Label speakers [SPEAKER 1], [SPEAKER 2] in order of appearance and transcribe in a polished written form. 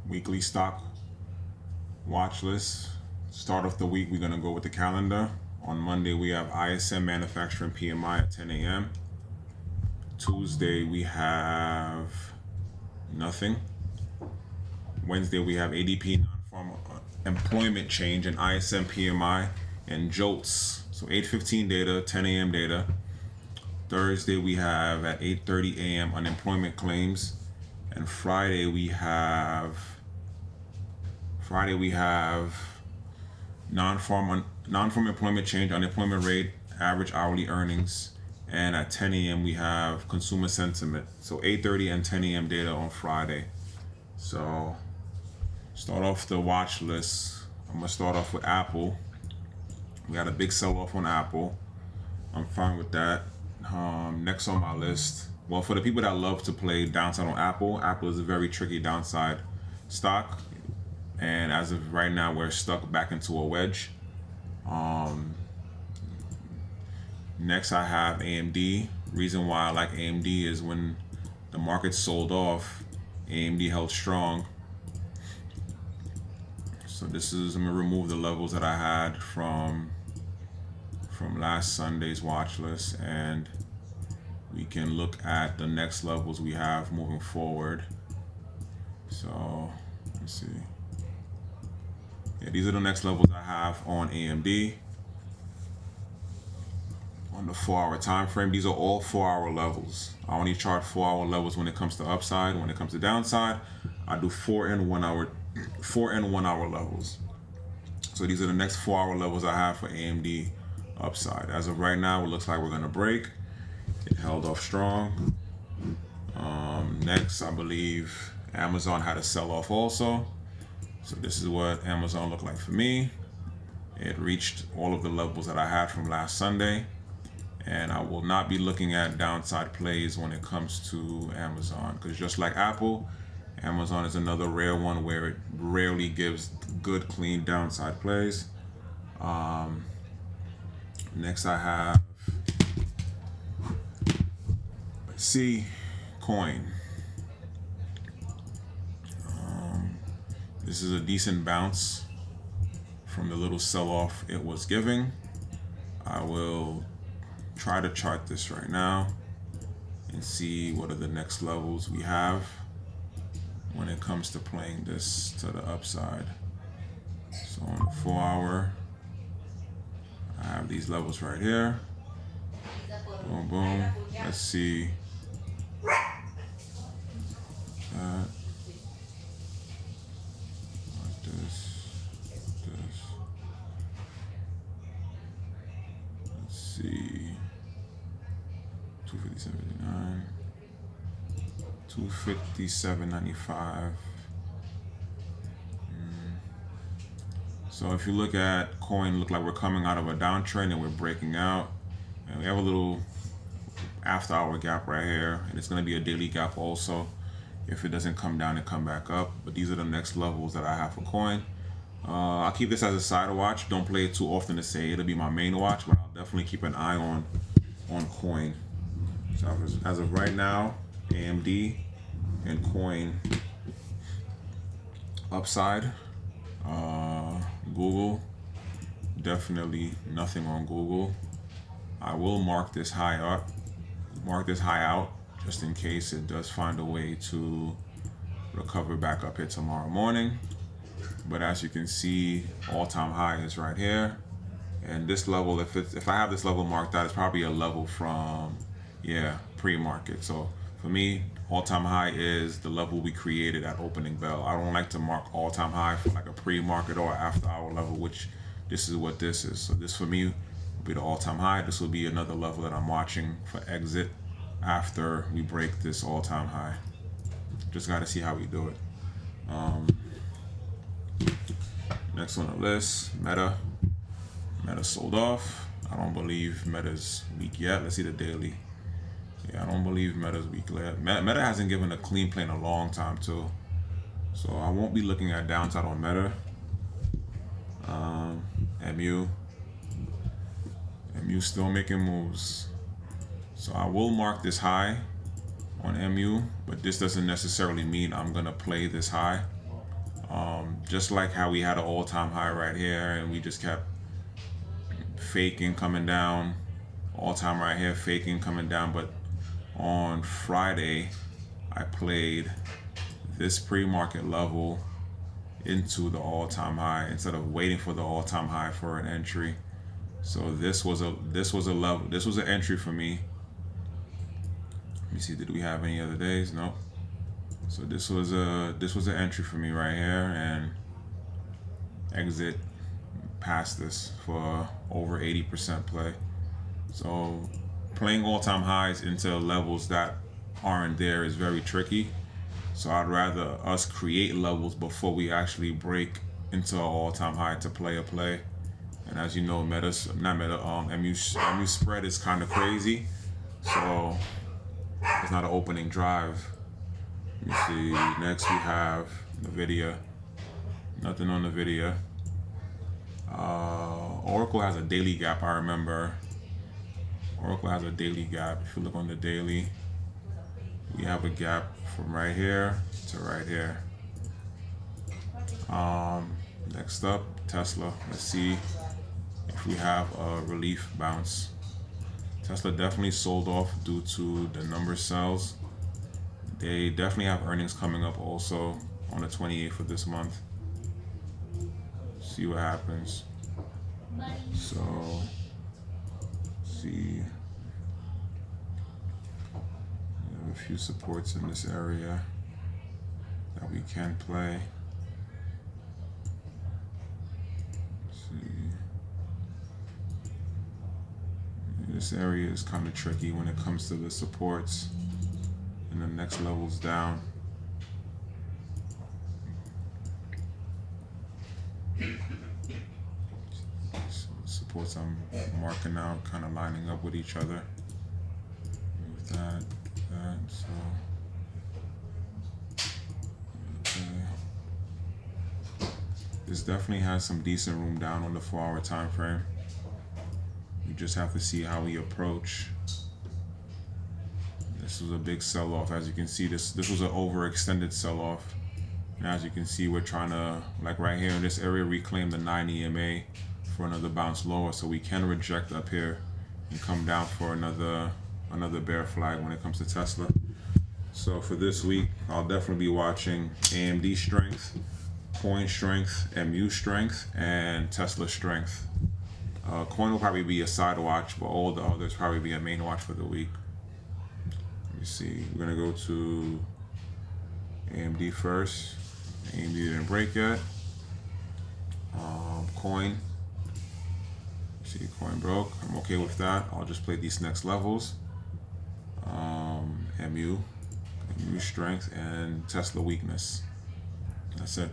[SPEAKER 1] weekly stock watch list. Start off the week, we're gonna go with the calendar. On Monday, we have ISM manufacturing PMI at 10 a.m. Tuesday, we have nothing. Wednesday, we have ADP non-farm employment change and ISM PMI and JOLTS. So 8:15 data, 10 a.m. data. Thursday, we have at 8:30 a.m. unemployment claims. And Friday, we have non-farm employment change, unemployment rate, average hourly earnings, and at 10 a.m. we have consumer sentiment. So 8:30 and 10 a.m. data on Friday. So start off the watch list. I'm gonna start off with Apple. We got a big sell-off on Apple. I'm fine with that. Next on my list, well, for the people that love to play downside on Apple, Apple is a very tricky downside stock. And as of right now, we're stuck back into a wedge. Next, I have AMD. Reason why I like AMD is when the market sold off, AMD held strong. So I'm gonna remove the levels that I had from last Sunday's watch list, and we can look at the next levels we have moving forward. So let's see. Yeah, these are the next levels I have on AMD. On the 4-hour time frame, these are all 4-hour levels. I only chart 4-hour levels when it comes to upside. When it comes to downside, I do 4 and 1 hour levels. So these are the next 4-hour levels I have for AMD upside. As of right now, it looks like we're gonna break. It held off strong. Next, I believe Amazon had a sell-off also. So this is what Amazon looked like for me. It reached all of the levels that I had from last Sunday. And I will not be looking at downside plays when it comes to Amazon, because just like Apple, Amazon is another rare one where it rarely gives good, clean downside plays. Next I have C coin. This is a decent bounce from the little sell-off it was giving. I will try to chart this right now and see what are the next levels we have when it comes to playing this to the upside. So on the 4-hour, I have these levels right here. Boom, boom. Let's see. This. Let's see. 257.99. 257.95. So if you look at coin, look like we're coming out of a downtrend and we're breaking out. And we have a little after hour gap right here, and it's going to be a daily gap also if it doesn't come down and come back up. But these are the next levels that I have for coin. I'll keep this as a side watch. Don't play it too often to say it'll be my main watch, but I'll definitely keep an eye on coin. So as of right now, AMD and coin upside. Google, definitely nothing on Google. I will mark this high out, just in case it does find a way to recover back up here tomorrow morning. But as you can see, all-time high is right here, and this level, if I have this level marked out, it's probably a level from pre-market. So for me, all-time high is the level we created at opening bell. I don't like to mark all-time high for like a pre-market or after-hour level, which this is what this is. So this for me will be the all-time high. This will be another level that I'm watching for exit after we break this all-time high. Just got to see how we do it. Next on the list, Meta. Meta sold off. I don't believe Meta's weak yet. Let's see the daily. Yeah, I don't believe Meta's weak yet. Meta hasn't given a clean play in a long time too. So I won't be looking at downside on Meta. MU still making moves. So I will mark this high on MU, but this doesn't necessarily mean I'm gonna play this high. Just like how we had an all-time high right here, and we just kept faking coming down, all-time right here, faking coming down. But on Friday, I played this pre-market level into the all-time high instead of waiting for the all-time high for an entry. So this was an entry for me. Let me see, did we have any other days? Nope. So this was an entry for me right here, and exit past this for over 80% play. So playing all-time highs into levels that aren't there is very tricky. So I'd rather us create levels before we actually break into an all-time high to play a play. And as you know, MU spread is kind of crazy. So it's not an opening drive. Let me see. Next we have NVIDIA. Nothing on NVIDIA. Oracle has a daily gap, I remember. Oracle has a daily gap. If you look on the daily, we have a gap from right here to right here. Next up, Tesla. Let's see if we have a relief bounce. Tesla definitely sold off due to the number cells. They definitely have earnings coming up also on the 28th of this month. See what happens. So, see. We have a few supports in this area that we can play. This area is kind of tricky when it comes to the supports and the next levels down. So the supports I'm marking out kind of lining up with each other. With that, so. Okay. This definitely has some decent room down on the 4-hour time frame. You just have to see how we approach. This was a big sell-off. As you can see, this was an overextended sell-off. And as you can see, we're trying to, like right here in this area, reclaim the 9 EMA for another bounce lower. So we can reject up here and come down for another bear flag when it comes to Tesla. So for this week, I'll definitely be watching AMD strength, coin strength, MU strength, and Tesla strength. Coin will probably be a side watch, but all the others probably be a main watch for the week. Let me see. We're gonna go to AMD first. AMD didn't break yet. Coin. See, coin broke. I'm okay with that. I'll just play these next levels. MU strength, and Tesla weakness. That's it.